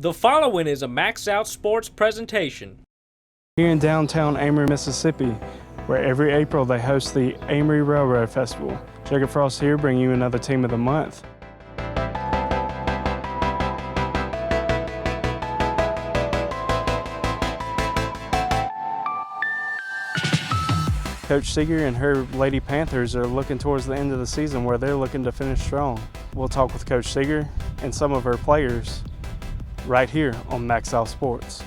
The following is a MaxxSouth sports presentation. Here in downtown Amory, Mississippi, where every April they host the Amory Railroad Festival. Jacob Frost here, bringing you another Team of the Month. Coach Seeger and her Lady Panthers are looking towards the end of the season where they're looking to finish strong. We'll talk with Coach Seeger and some of her players right here on MaxxSouth Sports.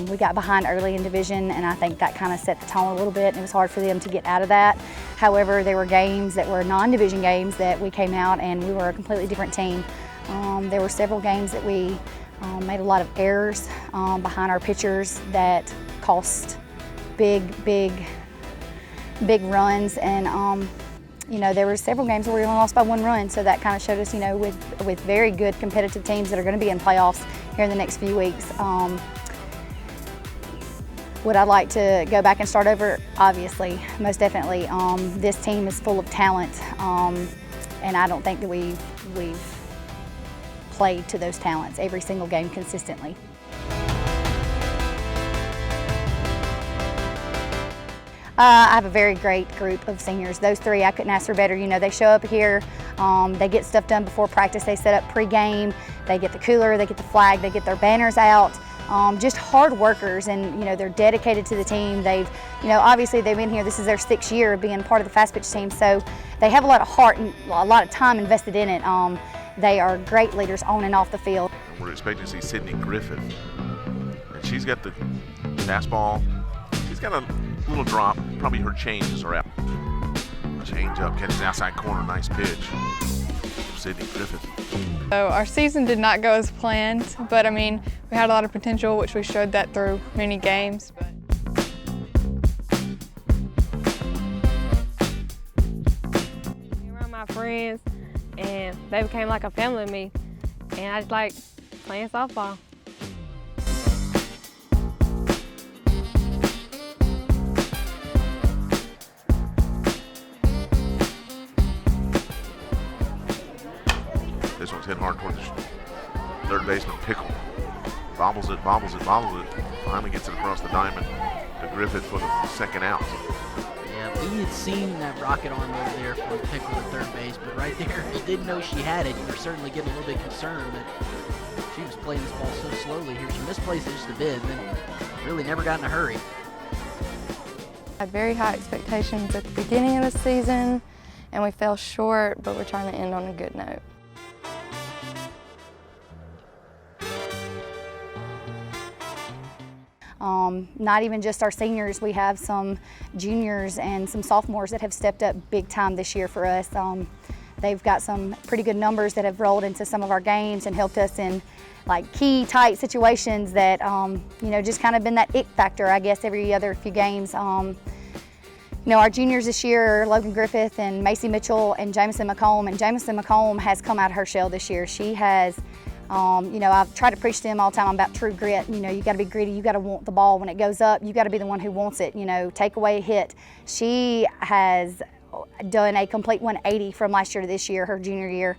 We got behind early in division, and I think that kind of set the tone a little bit, and it was hard for them to get out of that. However, there were games that were non-division games that we came out and we were a completely different team. There were several games that we made a lot of errors behind our pitchers that cost big runs, and you know, there were several games where we only lost by 1 run, so that kind of showed us, you know, with very good competitive teams that are going to be in playoffs here in the next few weeks. Would I like to go back and start over? Obviously, most definitely. This team is full of talent, and I don't think that we've played to those talents every single game consistently. I have a very great group of seniors. Those three, I couldn't ask for better. You know, they show up here, they get stuff done before practice, they set up pre-game, they get the cooler, they get the flag, they get their banners out. Just hard workers, and you know, they're dedicated to the team. They've, you know, obviously they've been here. This is their 6th year of being part of the fast pitch team, so they have a lot of heart and a lot of time invested in it. They are great leaders on and off the field. We're expecting to see Sydney Griffith, and she's got the fastball. She's got a little drop. Probably her changes are out. Change up, catches the outside corner, nice pitch. Sydney Griffith. So our season did not go as planned, but I mean, we had a lot of potential, which we showed that through many games. Being around my friends, and they became like a family to me, and I just like playing softball. This one's hit hard towards the third baseman, Pickle. Bobbles it. Finally gets it across the diamond to Griffith for the second out. Yeah, we had seen that rocket arm over there from Pickle at third base, but right there, if you didn't know she had it, you were certainly getting a little bit concerned that she was playing this ball so slowly here. She misplaced it just a bit, and then really never got in a hurry. I had very high expectations at the beginning of the season, and we fell short, but we're trying to end on a good note. Not even just our seniors, we have some juniors and some sophomores that have stepped up big time this year for us. They've got some pretty good numbers that have rolled into some of our games and helped us in like key tight situations that, you know, just kind of been that it factor, I guess, every other few games. You know, our juniors this year are Logan Griffith and Macy Mitchell and Jamison McComb, and Jamison McComb has come out of her shell this year. She has, you know, I've tried to preach to them all the time about true grit. You know, you got to be gritty. You got to want the ball when it goes up. You got to be the one who wants it. You know, take away a hit. She has done a complete 180 from last year to this year, her junior year.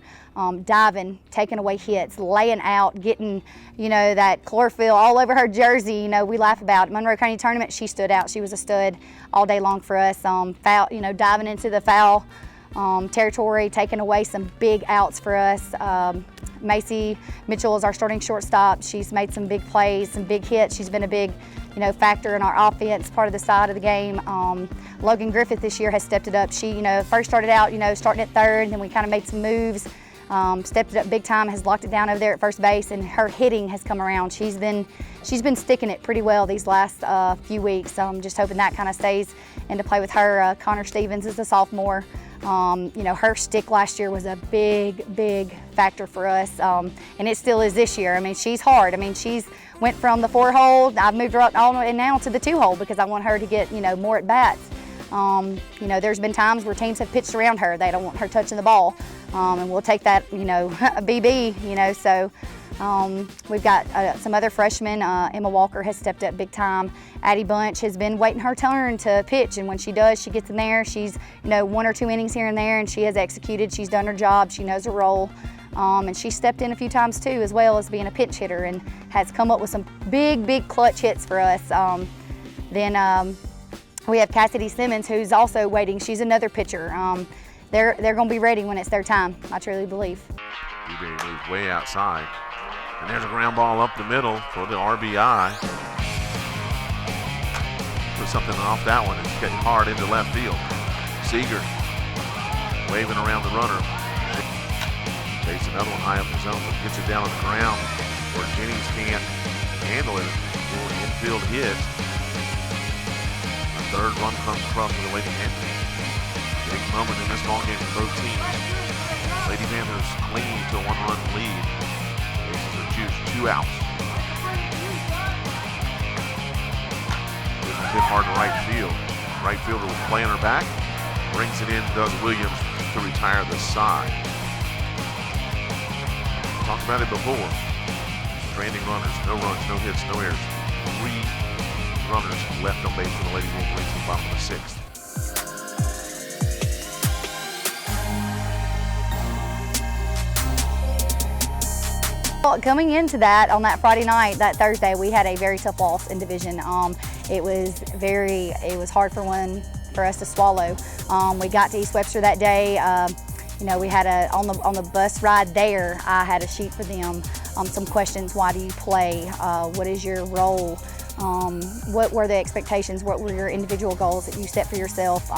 Diving, taking away hits, laying out, getting, you know, that chlorophyll all over her jersey. You know, we laugh about it. Monroe County tournament, she stood out. She was a stud all day long for us. Foul, you know, diving into the foul territory, taking away some big outs for us. Macy Mitchell is our starting shortstop. She's made some big plays, some big hits. She's been a big, you know, factor in our offense, part of the side of the game. Logan Griffith this year has stepped it up. She, you know, first started out, you know, starting at third, and then we kind of made some moves. Stepped it up big time, has locked it down over there at first base, and her hitting has come around. She's been sticking it pretty well these last few weeks. Just hoping that kind of stays into play with her. Connor Stevens is a sophomore. You know, her stick last year was a big factor for us, and it still is this year. I mean, she's hard. I mean, she's went from the 4-hole, I've moved her up all the way now to the 2-hole because I want her to get, you know, more at bats. You know, there's been times where teams have pitched around her. They don't want her touching the ball. and we'll take that, you know, a BB, you know. So we've got some other freshmen. Emma Walker has stepped up big time. Addie Bunch has been waiting her turn to pitch, and when she does, she gets in there. She's, you know, 1 or 2 innings here and there, and she has executed. She's done her job. She knows her role. And she stepped in a few times too, as well as being a pinch hitter, and has come up with some big clutch hits for us. Then we have Cassidy Simmons, who's also waiting. She's another pitcher. They're going to be ready when it's their time, I truly believe. DB moved way outside, and there's a ground ball up the middle for the RBI. Put something off that one. It's getting hard into left field. Seeger waving around the runner. Takes another one high up the zone, but gets it down on the ground where Jennings can't handle it. For an infield hit. A third run comes across for the Lady Panthers. Big moment in this ball game for both teams. Lady Panthers cling to a 1-run lead. This is a juice, 2 outs. This is hit hard to right field. Right fielder was playing her back. Brings it in, Doug Williams, to retire the side. Talked about it before. Stranding runners, no runs, no hits, no errors. 3 runners left on base for the Lady Wolverines in the bottom of the 6th. Well, coming into that on that Friday night, that Thursday, we had a very tough loss in division. It was hard for us to swallow. We got to East Webster that day. You know, we had on the bus ride there, I had a sheet for them, some questions. Why do you play? What is your role? What were the expectations? What were your individual goals that you set for yourself?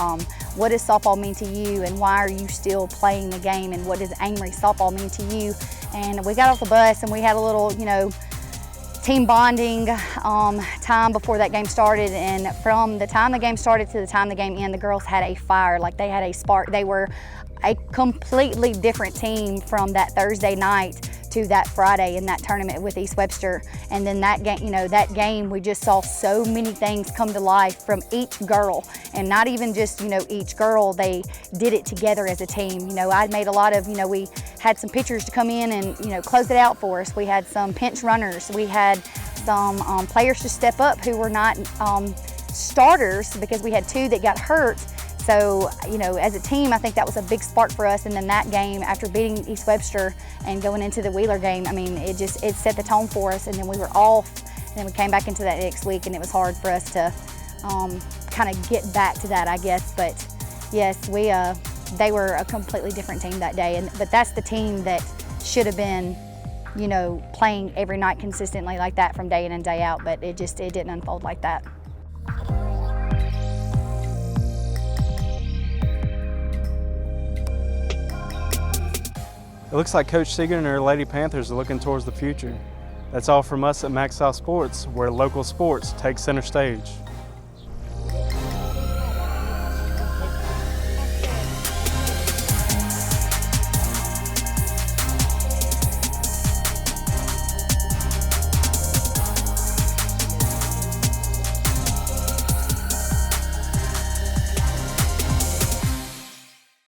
What does softball mean to you, and why are you still playing the game, and what does Amory softball mean to you? And we got off the bus and we had a little, you know, team bonding time before that game started, and from the time the game started to the time the game ended, the girls had a fire, like they had a spark. They were a completely different team from that Thursday night to that Friday in that tournament with East Webster. And then that game, you know, that game, we just saw so many things come to life from each girl, and not even just, you know, each girl, they did it together as a team. You know, I made a lot of, you know, we had some pitchers to come in and, you know, close it out for us. We had some pinch runners. We had some players to step up who were not starters, because we had 2 that got hurt. So, you know, as a team, I think that was a big spark for us. And then that game, after beating East Webster and going into the Wheeler game, I mean, it set the tone for us. And then we were off, and then we came back into that next week, and it was hard for us to kind of get back to that, I guess. But yes, they were a completely different team that day. But that's the team that should have been, you know, playing every night consistently like that from day in and day out. But it didn't unfold like that. It looks like Coach Seeger and her Lady Panthers are looking towards the future. That's all from us at MaxxSouth Sports, where local sports take center stage.